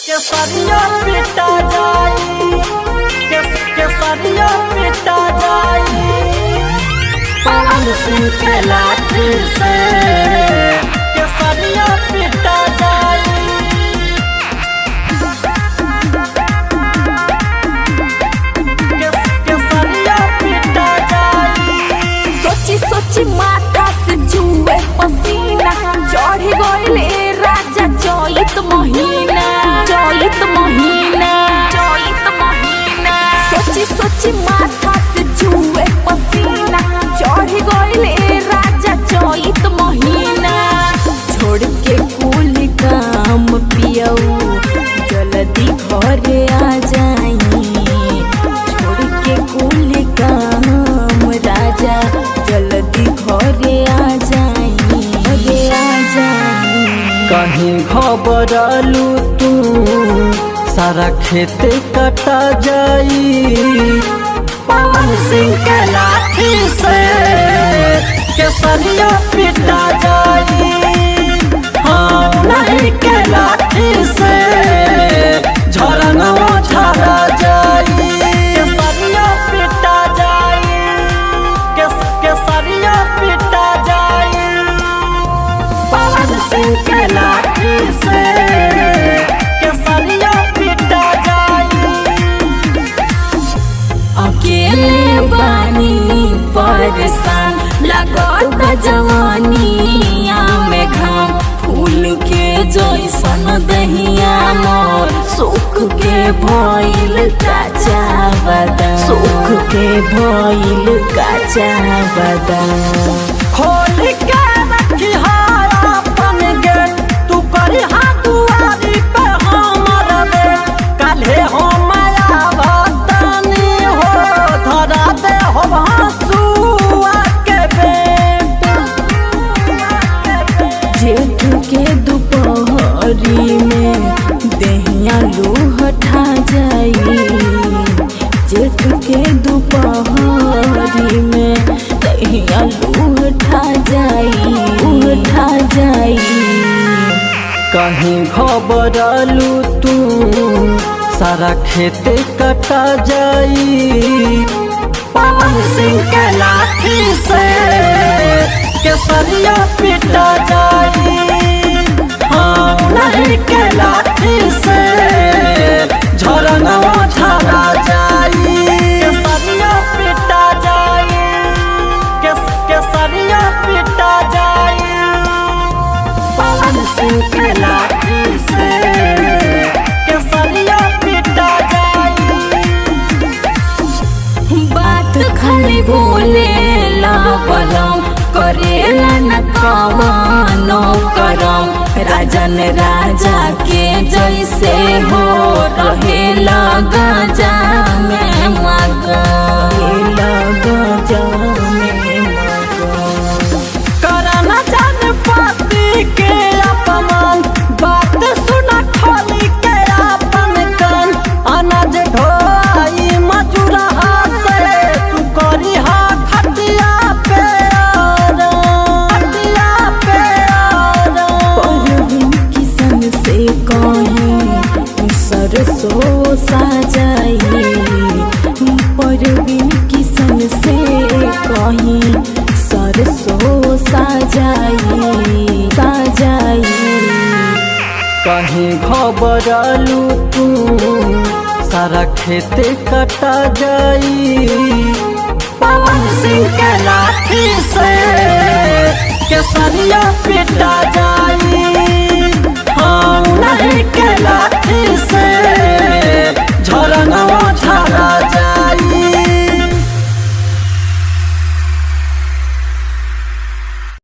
केसरिया पिटा जाई केसरिया पिटा जाई पवन सिंह के लाठी से केसरिया पिटा जाई केसरिया पिटा जाई। सोची सोची माथा से जुए पसीना चढ़ गइले राजा चैत महीना सोची सोची माथा से जुए पसीना चढ़ गइले राजा चैत महीना छोड़ के कुल काम पियऊ जल्दी घरे आ जाई छोड़ के कुल काम राजा जल्दी घरे आ जाई कहीं घबरालू तू सारा खेत कटा जाई पवन सिंह के लाठी से केसरिया पिटा जाई हाँ नहीं के लाठी से झरनवा झरा जाई केसरिया पिटा जाई केसरिया पिटा जाई पवन सिंह के लाठी से केसरिया पिटा जाई। अकेले बानी परेशान लगत जवानिया में घाम फूल के जैसन दहिया मोर सुख के भइल काचा बादाम खोल के रखी अपन गेट तू करी हाथ दुआरी पे हमर बेट काल्हे हम आवतनी हो धरा दे हो हंसुआ के बेट जेठ के दोपहरी में दहिया लूहठा जाई जेठ के दोपहरी में दहिया लूहठा जाई कहीं घबरालू तू सारा खेत कटा जाई पवन सिंह के लाठी से केसरिया पिटा जाई हाँ नहीं के लाठी से झरनवा झरा जाई केसरिया पिटा जाई केसरिया पिटा जाई पवन सिंह के लाठी से केसरिया पिटा जाई। बात खाली बोले ला बलम करेला न कवनो करम राजन राजा के जैसे हो रहेला गजा में मगन करना जान पाती के अपमान बात सुना खोली के अपन कान अनाज ढोई मजूरा से तू करी हा खटिया पे परवीन किसन से कहीं सरसों साजाई परवीन किसन से कहीं सरसों साजाई कहीं घबरालू तू सारा खेत कटा जाई पवन सिंह के लाठी से केसरिया पिटा